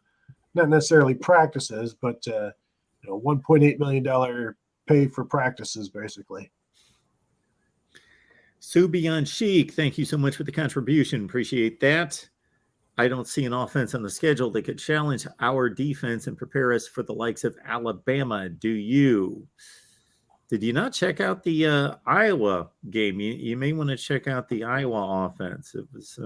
not necessarily practices, but $1.8 million pay for practices, basically. Sue Beyond Chic, thank you so much for the contribution. Appreciate that. I don't see an offense on the schedule that could challenge our defense and prepare us for the likes of Alabama. Do you? Did you not check out the Iowa game? You may want to check out the Iowa offense. It was.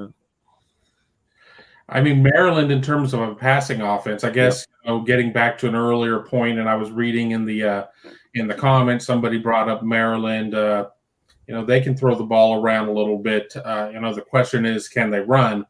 I mean, Maryland, in terms of a passing offense, I guess, getting back to an earlier point, and I was reading in the comments, somebody brought up Maryland. They can throw the ball around a little bit. The question is, can they run?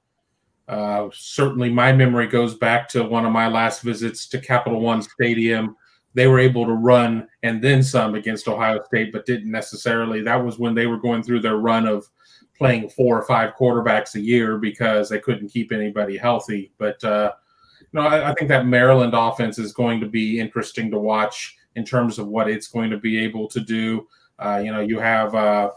Certainly, my memory goes back to one of my last visits to Capital One Stadium. They were able to run and then some against Ohio State, but didn't necessarily. That was when they were going through their run of playing 4 or 5 quarterbacks a year because they couldn't keep anybody healthy. But, I think that Maryland offense is going to be interesting to watch in terms of what it's going to be able to do. You have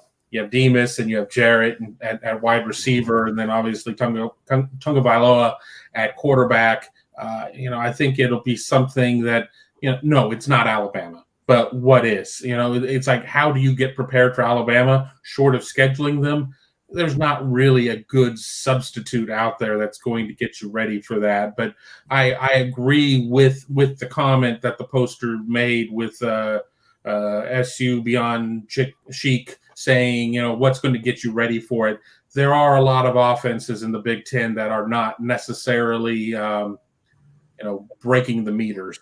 Demas and you have Jarrett at wide receiver, and then obviously Tunga Vailoa at quarterback. I think it'll be something that, no, it's not Alabama, but what is? It's like, how do you get prepared for Alabama short of scheduling them? There's not really a good substitute out there that's going to get you ready for that. But I agree with the comment that the poster made with SU Beyond Chic saying, what's going to get you ready for it. There are a lot of offenses in the Big Ten that are not necessarily, breaking the meters.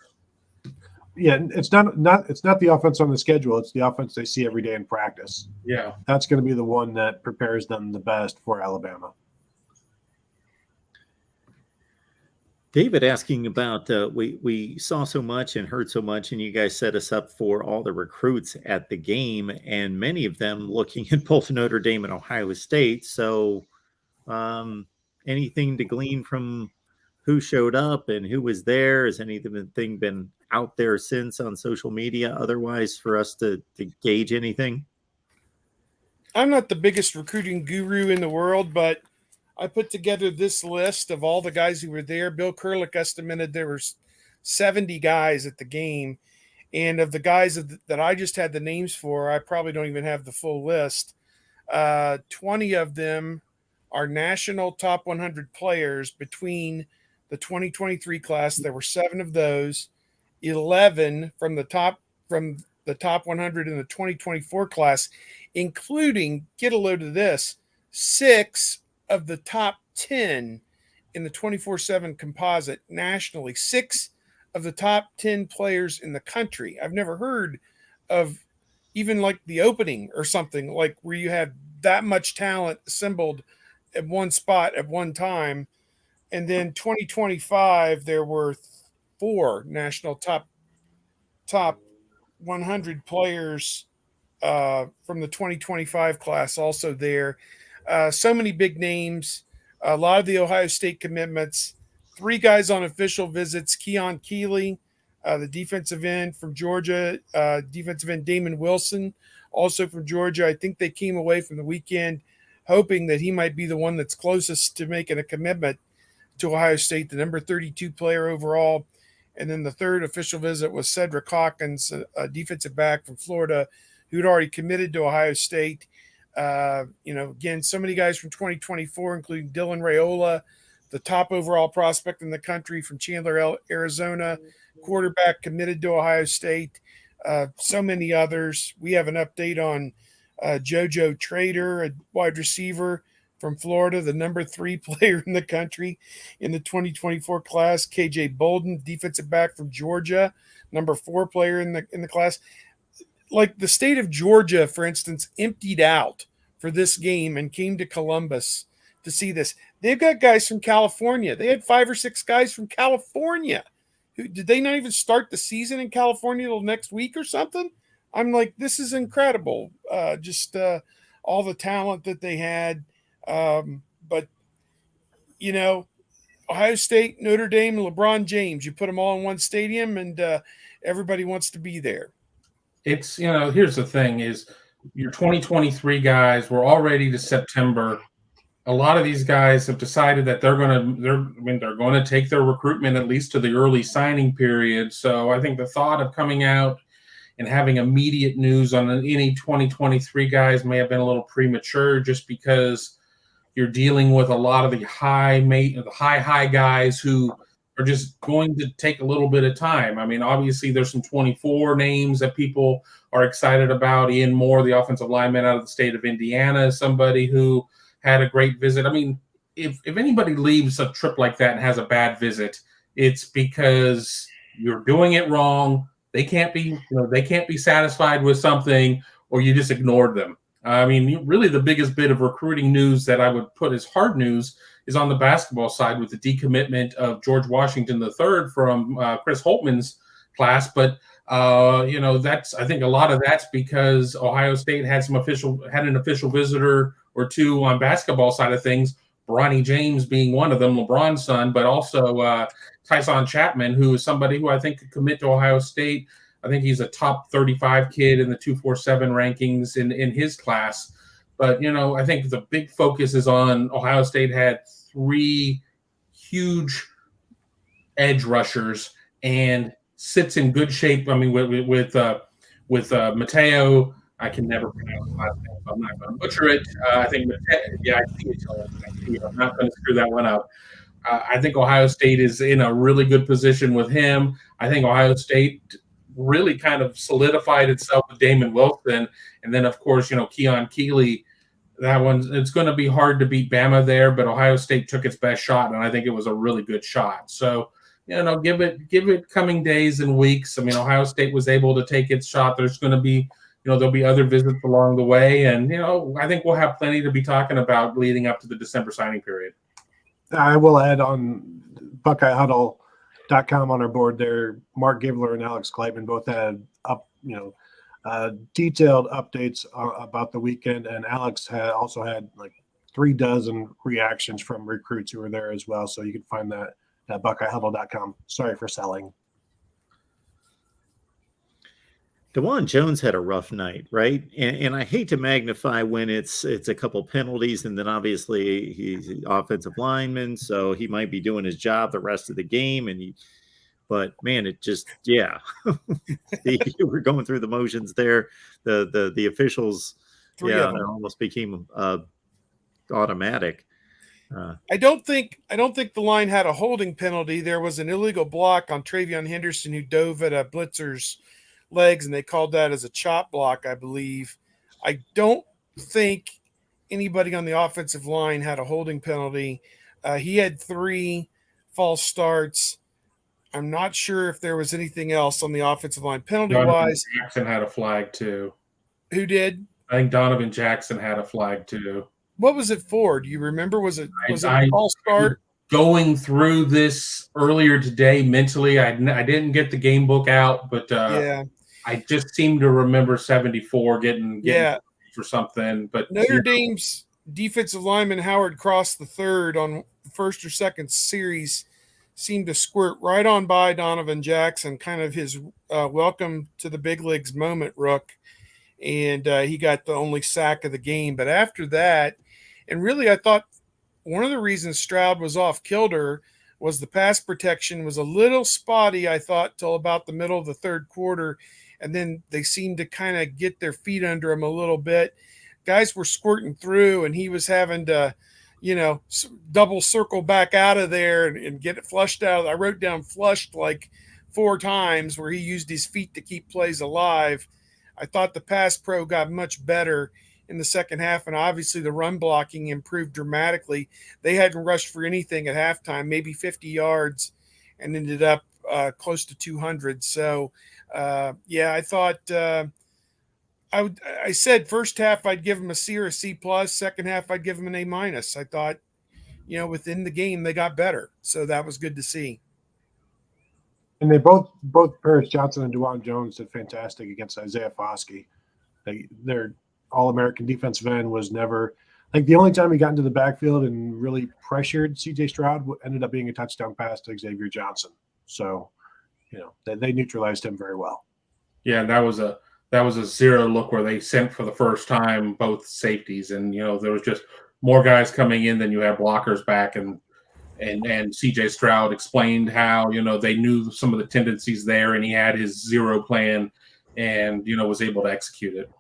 Yeah, it's not the offense on the schedule. It's the offense they see every day in practice. Yeah, that's going to be the one that prepares them the best for Alabama. David asking about we saw so much and heard so much, and you guys set us up for all the recruits at the game, and many of them looking at both Notre Dame and Ohio State. So, anything to glean from who showed up and who was there? Has anything been out there since on social media otherwise for us to gauge anything? I'm not the biggest recruiting guru in the world, but I put together this list of all the guys who were there. Bill Kurlick estimated there were 70 guys at the game. And of the guys that I just had the names for, I probably don't even have the full list. 20 of them are national top 100 players between the 2023 class. There were 7 of those. 11 from the top 100 in the 2024 class, including, get a load of this, 6 of the top 10 in the 24/7 composite nationally. 6 of the top 10 players in the country. I've never heard of even like the opening or something like where you had that much talent assembled at one spot at one time. And then 2025, there were 4 national top 100 players from the 2025 class also there. So many big names, a lot of the Ohio State commitments, 3 guys on official visits: Keon Keeley, the defensive end from Georgia, defensive end Damon Wilson, also from Georgia. I think they came away from the weekend hoping that he might be the one that's closest to making a commitment to Ohio State, the number 32 player overall. And then the 3rd official visit was Cedric Hawkins, a defensive back from Florida, who'd already committed to Ohio State. Again, so many guys from 2024, including Dylan Raiola, the top overall prospect in the country from Chandler, Arizona, quarterback committed to Ohio State. So many others. We have an update on JoJo Trader, a wide receiver from Florida, the number 3 player in the country in the 2024 class. KJ Bolden, defensive back from Georgia, number 4 player in the class. like the state of Georgia, for instance, emptied out for this game and came to Columbus to see this. They've got guys from California. They had 5 or 6 guys from California. Did they not even start the season in California till next week or something? I'm like, this is incredible. Just all the talent that they had. But, you know, Ohio State, Notre Dame, and LeBron James, you put them all in one stadium and everybody wants to be there. It's, here's the thing is your 2023 guys, we're already to September. A lot of these guys have decided that they're going to take their recruitment at least to the early signing period. So I think the thought of coming out and having immediate news on any 2023 guys may have been a little premature, just because you're dealing with a lot of the high guys who are just going to take a little bit of time. I mean, obviously there's some 24 names that people are excited about. Ian Moore, the offensive lineman out of the state of Indiana, is somebody who had a great visit. I mean, if anybody leaves a trip like that and has a bad visit, it's because you're doing it wrong. They can't be satisfied with something, or you just ignored them. I mean, really the biggest bit of recruiting news that I would put as hard news is on the basketball side with the decommitment of George Washington III from Chris Holtman's class. But I think a lot of that's because Ohio State had an official visitor or two on basketball side of things, Bronny James being one of them, LeBron's son, but also Tyson Chapman, who is somebody who I think could commit to Ohio State. I think he's a top 35 kid in the 247 rankings in his class. But, I think the big focus is on Ohio State had 3 huge edge rushers and sits in good shape. I mean, with Mateo, I can never pronounce his last name, so I'm not going to butcher it. I think I'm not going to screw that one up. I think Ohio State is in a really good position with him. I think Ohio State really kind of solidified itself with Damon Wilson. And then, of course, Keon Keeley, it's going to be hard to beat Bama there, but Ohio State took its best shot, and I think it was a really good shot. So, give it coming days and weeks. I mean, Ohio State was able to take its shot. There's going to be, there'll be other visits along the way. And, I think we'll have plenty to be talking about leading up to the December signing period. I will add on BuckeyeHuddle.com on our board there. Mark Givler and Alex Kleitman both had detailed updates about the weekend, and Alex also had like 36 reactions from recruits who were there as well. So you can find that at BuckeyeHuddle.com. Sorry for selling. DeJuan Jones had a rough night, right? And I hate to magnify when it's a couple penalties, and then obviously he's an offensive lineman, so he might be doing his job the rest of the game. But man, it just we're going through the motions there. The officials, it almost became automatic. I don't think the line had a holding penalty. There was an illegal block on Travion Henderson who dove at a blitzer's legs, and they called that as a chop block, I believe. I don't think anybody on the offensive line had a holding penalty. He had 3 false starts. I'm not sure if there was anything else on the offensive line penalty-wise. Jackson had a flag too. Who did? I think Donovan Jackson had a flag too. What was it for? Do you remember? Was it a false start? Going through this earlier today mentally, I didn't get the game book out, but I just seem to remember 74 getting for something. But Notre Dame's defensive lineman Howard Cross III on the first or second series seemed to squirt right on by Donovan Jackson, kind of his welcome to the big leagues moment, Rook. And he got the only sack of the game. But after that, and really I thought one of the reasons Stroud was off kilter was the pass protection was a little spotty, I thought, till about the middle of the third quarter. And then they seemed to kind of get their feet under him a little bit. Guys were squirting through, and he was having to, double circle back out of there and get it flushed out. I wrote down flushed like 4 times where he used his feet to keep plays alive. I thought the pass pro got much better in the second half, and obviously the run blocking improved dramatically. They hadn't rushed for anything at halftime, maybe 50 yards, and ended up close to 200. So, I thought I said first half I'd give them a C or a C plus. Second half I'd give them an A minus. I thought, within the game they got better, so that was good to see. And they both Paris Johnson and DeJuan Jones did fantastic against Isaiah Foskey. Their All-American defensive end was never the only time he got into the backfield and really pressured C.J. Stroud ended up being a touchdown pass to Xavier Johnson. So, they neutralized him very well. Yeah, that was a zero look where they sent for the first time both safeties, and there was just more guys coming in than you had blockers back, and C.J. Stroud explained how they knew some of the tendencies there, and he had his zero plan, and was able to execute it.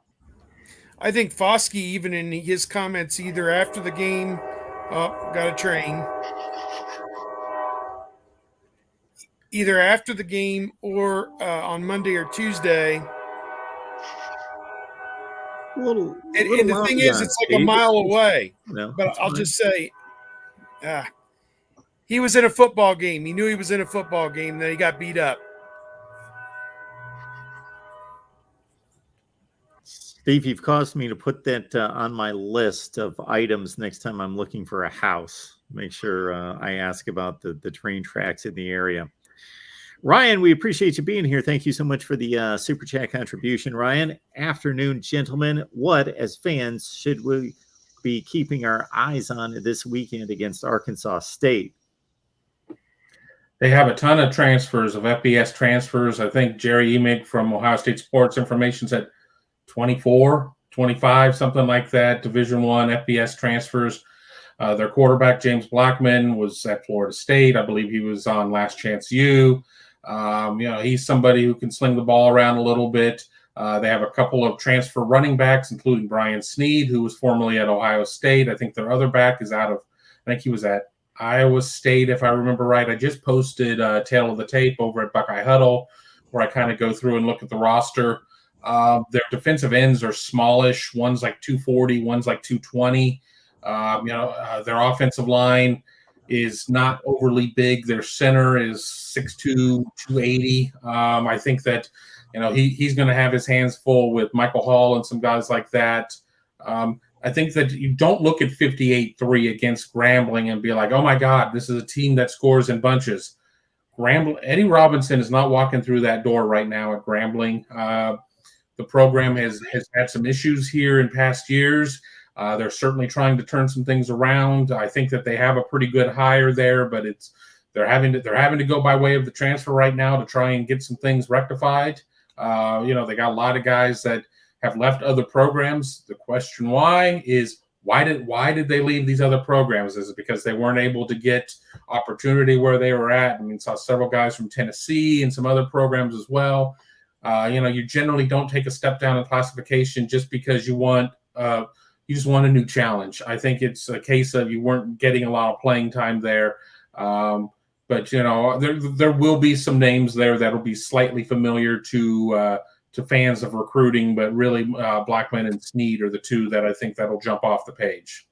I think Foskey, even in his comments, either after the game, got a train, either after the game or on Monday or Tuesday. And the thing is, it's like a mile away. But I'll just say, he was in a football game. He knew he was in a football game. Then he got beat up. Steve, you've caused me to put that on my list of items next time I'm looking for a house. Make sure I ask about the train tracks in the area. Ryan, we appreciate you being here. Thank you so much for the Super Chat contribution, Ryan. Afternoon, gentlemen. What, as fans, should we be keeping our eyes on this weekend against Arkansas State? They have a ton of transfers, of FBS transfers. I think Jerry Emig from Ohio State Sports Information said 24, 25, something like that, Division I FBS transfers. Their quarterback, James Blackman, was at Florida State. I believe he was on Last Chance U. He's somebody who can sling the ball around a little bit. They have a couple of transfer running backs, including Brian Sneed, who was formerly at Ohio State. I think their other back is I think he was at Iowa State, if I remember right. I just posted Tail of the Tape over at Buckeye Huddle, where I kind of go through and look at the roster. Their defensive ends are smallish. One's like 240, one's like 220. Their offensive line is not overly big. Their center is 6'2", 280. I think that, he's going to have his hands full with Michael Hall and some guys like that. I think that you don't look at 58-3 against Grambling and be like, oh, my God, this is a team that scores in bunches. Eddie Robinson is not walking through that door right now at Grambling. The program has had some issues here in past years. They're certainly trying to turn some things around. I think that they have a pretty good hire there, but they're having to go by way of the transfer right now to try and get some things rectified. They got a lot of guys that have left other programs. The question why did they leave these other programs? Is it because they weren't able to get opportunity where they were at? I mean, saw several guys from Tennessee and some other programs as well. You generally don't take a step down in classification just because you just want a new challenge. I think it's a case of you weren't getting a lot of playing time there. But there will be some names there that'll be slightly familiar to fans of recruiting, but really Blackman and Sneed are the two that I think that'll jump off the page.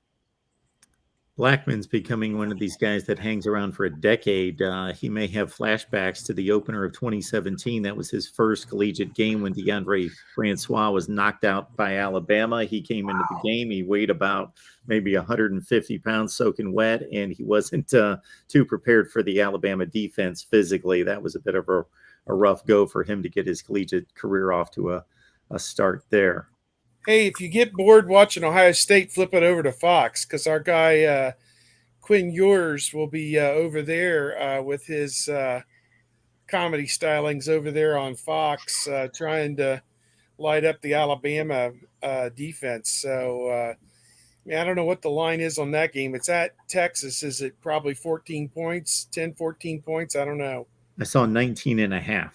Blackman's becoming one of these guys that hangs around for a decade. He may have flashbacks to the opener of 2017. That was his first collegiate game when DeAndre Francois was knocked out by Alabama. He came into the game. He weighed about maybe 150 pounds soaking wet, and he wasn't too prepared for the Alabama defense physically. That was a bit of a rough go for him to get his collegiate career off to a start there. Hey, if you get bored watching Ohio State, flip it over to Fox, because our guy Quinn Ewers will be over there with his comedy stylings over there on Fox, trying to light up the Alabama defense. So, I don't know what the line is on that game. It's at Texas. Is it probably 14 points, 10, 14 points? I don't know. I saw 19.5.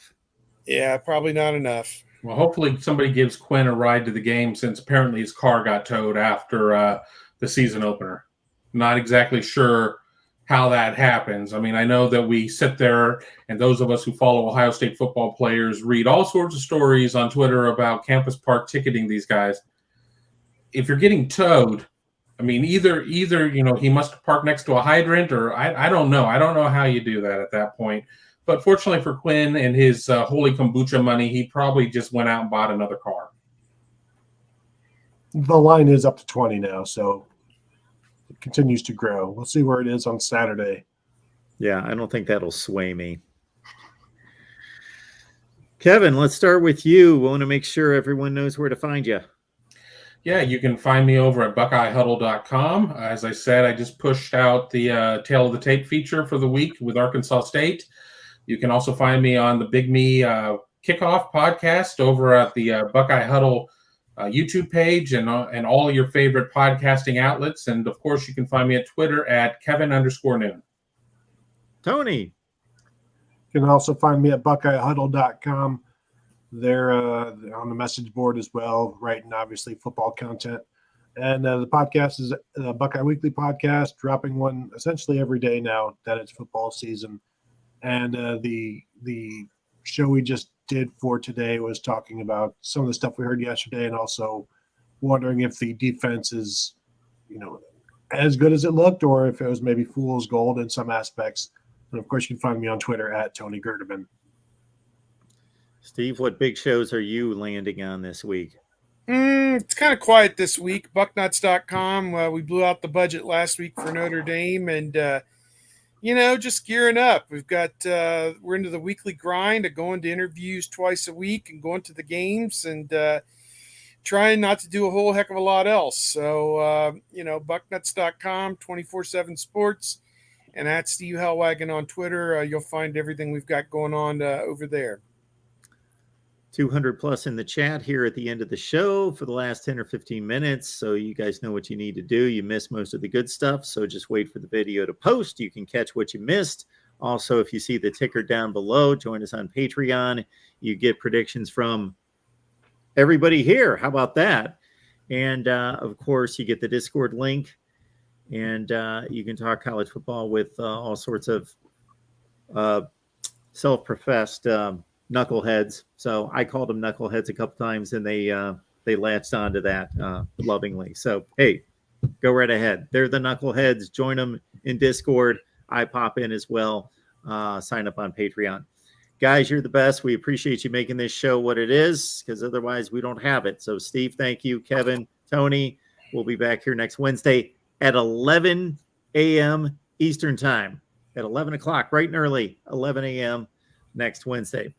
Yeah, probably not enough. Well, hopefully somebody gives Quinn a ride to the game, since apparently his car got towed after the season opener. Not exactly sure how that happens. I mean, I know that we sit there, and those of us who follow Ohio State football players read all sorts of stories on Twitter about Campus Park ticketing these guys. If you're getting towed, I mean, either he must park next to a hydrant, or I don't know. I don't know how you do that at that point. But fortunately for Quinn and his holy kombucha money, he probably just went out and bought another car. The line is up to 20 now, so it continues to grow. We'll see where it is on Saturday. Yeah, I don't think that'll sway me. Kevin, let's start with you. We want to make sure everyone knows where to find you. Yeah, you can find me over at BuckeyeHuddle.com. As I said, I just pushed out the Tail of the Tape feature for the week with Arkansas State. You can also find me on the Big Me Kickoff podcast over at the Buckeye Huddle YouTube page and all your favorite podcasting outlets. And, of course, you can find me at Twitter at Kevin_Noon. Tony. You can also find me at BuckeyeHuddle.com. They're on the message board as well, writing obviously football content. And the podcast is the Buckeye Weekly Podcast, dropping one essentially every day now that it's football season. And the show we just did for today was talking about some of the stuff we heard yesterday, and also wondering if the defense is, as good as it looked, or if it was maybe fool's gold in some aspects. And of course, you can find me on Twitter at Tony Gerdeman. Steve, what big shows are you landing on this week? It's kind of quiet this week. Bucknuts.com. We blew out the budget last week for Notre Dame, and just gearing up. We've got we're into the weekly grind of going to interviews twice a week and going to the games, and trying not to do a whole heck of a lot else. So Bucknuts.com, 24/7 sports, and at Steve Hellwagon on Twitter. You'll find everything we've got going on over there. 200 plus in the chat here at the end of the show for the last 10 or 15 minutes. So you guys know what you need to do. You missed most of the good stuff, so just wait for the video to post. You can catch what you missed. Also, if you see the ticker down below, join us on Patreon. You get predictions from everybody here. How about that? And of course, you get the Discord link, and you can talk college football with all sorts of self-professed knuckleheads. So I called them knuckleheads a couple times, and they latched onto that lovingly. So, hey, go right ahead. They're the knuckleheads. Join them in Discord. I pop in as well. Sign up on Patreon. Guys, you're the best. We appreciate you making this show what it is, because otherwise we don't have it. So, Steve, thank you. Kevin, Tony, we'll be back here next Wednesday at 11 a.m. Eastern time. At 11 o'clock, bright and early, 11 a.m. next Wednesday.